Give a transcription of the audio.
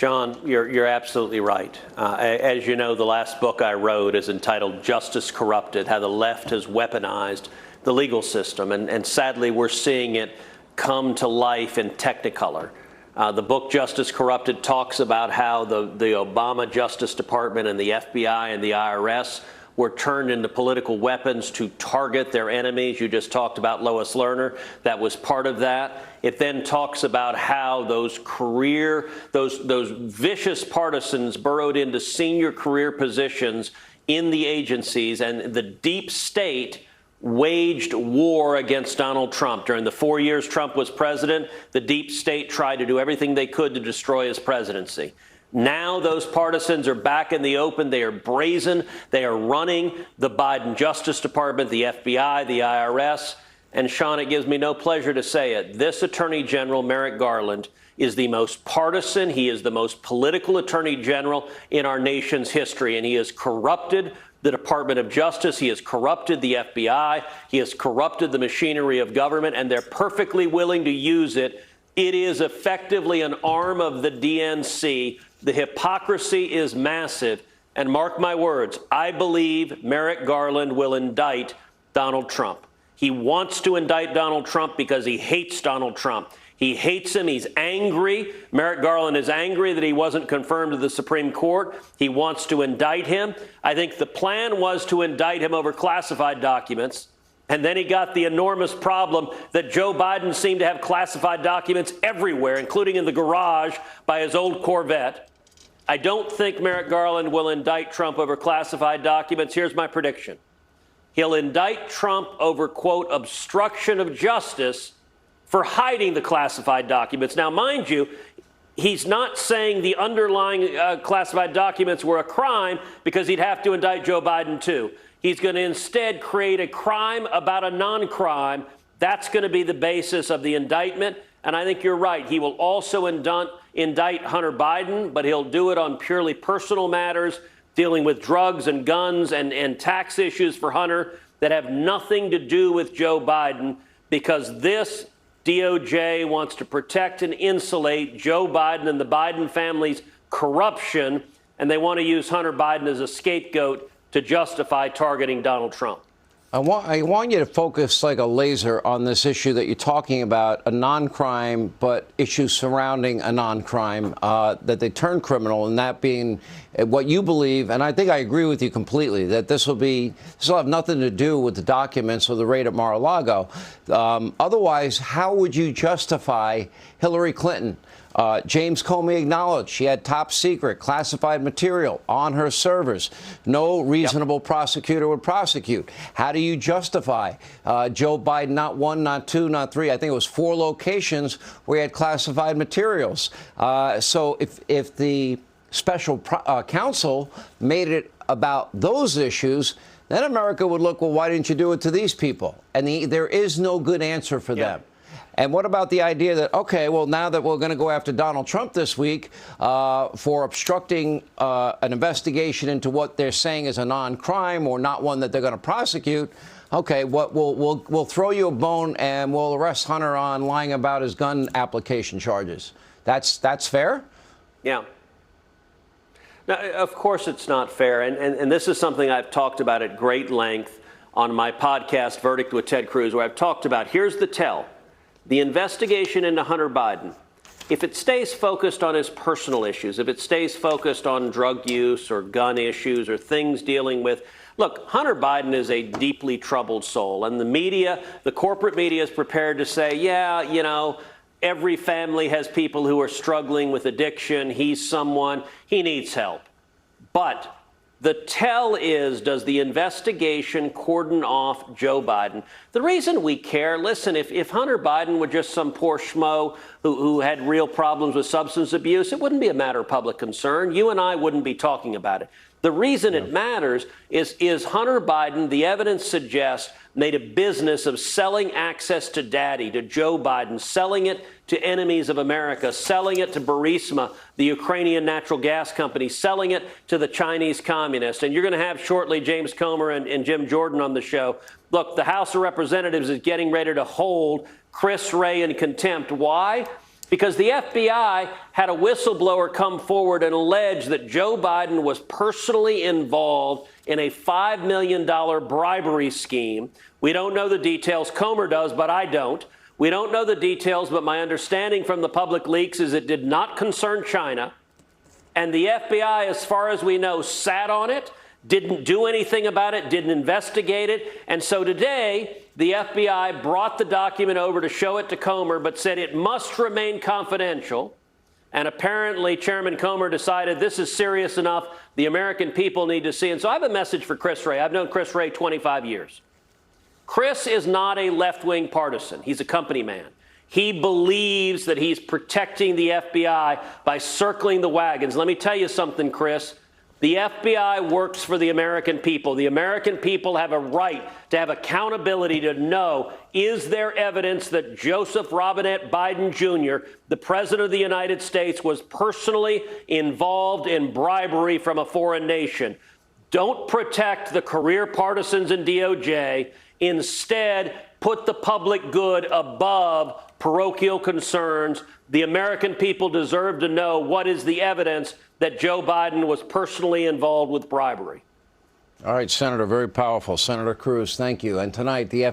Sean, you're absolutely right. As you know, the last book I wrote is entitled Justice Corrupted, How the Left Has Weaponized the Legal System. And sadly, we're seeing it come to life in Technicolor. The book Justice Corrupted talks about how the Obama Justice Department and the FBI and the IRS were turned into political weapons to target their enemies. You just talked about Lois Lerner. That was part of that. It then talks about how those vicious partisans burrowed into senior career positions in the agencies, and the deep state waged war against Donald Trump. During the 4 years Trump was president, the deep state tried to do everything they could to destroy his presidency. Now those partisans are back in the open. They are brazen. They are running the Biden Justice Department, the FBI, the IRS. And Sean, it gives me no pleasure to say it. This Attorney General, Merrick Garland, is the most partisan. He is the most political Attorney General in our nation's history. And he has corrupted the Department of Justice. He has corrupted the FBI. He has corrupted the machinery of government. And they're perfectly willing to use it. It is effectively an arm of the DNC. The hypocrisy is massive. And mark my words, I believe Merrick Garland will indict Donald Trump. He wants to indict Donald Trump because he hates Donald Trump. He hates him. He's angry. Merrick Garland is angry that he wasn't confirmed to the Supreme Court. He wants to indict him. I think the plan was to indict him over classified documents. And then he got the enormous problem that Joe Biden seemed to have classified documents everywhere, including in the garage by his old Corvette. I don't think Merrick Garland will indict Trump over classified documents. Here's my prediction. He'll indict Trump over, quote, obstruction of justice for hiding the classified documents. Now, mind you, he's not saying the underlying classified documents were a crime because he'd have to indict Joe Biden, too. He's going to instead create a crime about a non-crime. That's going to be the basis of the indictment. And I think you're right. He will also indict Hunter Biden, but he'll do it on purely personal matters, dealing with drugs and guns and tax issues for Hunter that have nothing to do with Joe Biden, because this DOJ wants to protect and insulate Joe Biden and the Biden family's corruption, and they want to use Hunter Biden as a scapegoat to justify targeting Donald Trump. I want you to focus like a laser on this issue that you're talking about, a non-crime, but issues surrounding a non-crime, that they turn criminal, and that being what you believe. And I think I agree with you completely that this will have nothing to do with the documents or the raid at Mar-a-Lago. Otherwise, how would you justify Hillary Clinton? James Comey acknowledged she had top secret classified material on her servers. No reasonable prosecutor would prosecute. How do you justify Joe Biden, not one, not two, not three, I think it was 4 locations where he had classified materials? So if the special counsel made it about those issues, then America would look, well, why didn't you do it to these people? And there is no good answer for them. And what about the idea that, OK, well, now that we're going to go after Donald Trump this week for obstructing an investigation into what they're saying is a non-crime or not one that they're going to prosecute, OK, we'll throw you a bone and we'll arrest Hunter on lying about his gun application charges. That's fair? Yeah. Now, of course it's not fair. And this is something I've talked about at great length on my podcast, Verdict with Ted Cruz, where I've talked about, here's the tell. The investigation into Hunter Biden, if it stays focused on his personal issues, if it stays focused on drug use or gun issues or things dealing with, look, Hunter Biden is a deeply troubled soul. And the media, the corporate media is prepared to say, yeah, you know, every family has people who are struggling with addiction. He's someone, he needs help. But the tell is, does the investigation cordon off Joe Biden? The reason we care, listen, if Hunter Biden were just some poor schmo who had real problems with substance abuse, it wouldn't be a matter of public concern. You and I wouldn't be talking about it. The reason it matters is Hunter Biden, the evidence suggests, made a business of selling access to daddy, to Joe Biden, selling it to enemies of America, selling it to Burisma, the Ukrainian natural gas company, selling it to the Chinese communists. And you're going to have shortly James Comer and Jim Jordan on the show. Look, the House of Representatives is getting ready to hold Chris Wray in contempt. Why? because the FBI had a whistleblower come forward and allege that Joe Biden was personally involved in a $5 million bribery scheme. We don't know the details. Comer does, but I don't. We don't know the details, but my understanding from the public leaks is it did not concern China. And the FBI, as far as we know, sat on it, didn't do anything about it, didn't investigate it. And so today, the FBI brought the document over to show it to Comer, but said it must remain confidential. And apparently, Chairman Comer decided this is serious enough. The American people need to see. And so I have a message for Chris Wray. I've known Chris Wray 25 years. Chris is not a left-wing partisan. He's a company man. He believes that he's protecting the FBI by circling the wagons. Let me tell you something, Chris. The FBI works for the American people. The American people have a right to have accountability to know, is there evidence that Joseph Robinette Biden Jr., the President of the United States, was personally involved in bribery from a foreign nation? Don't protect the career partisans in DOJ. Instead, put the public good above parochial concerns. The American people deserve to know what is the evidence that Joe Biden was personally involved with bribery. All right, Senator, very powerful. Senator Cruz, thank you. And tonight, the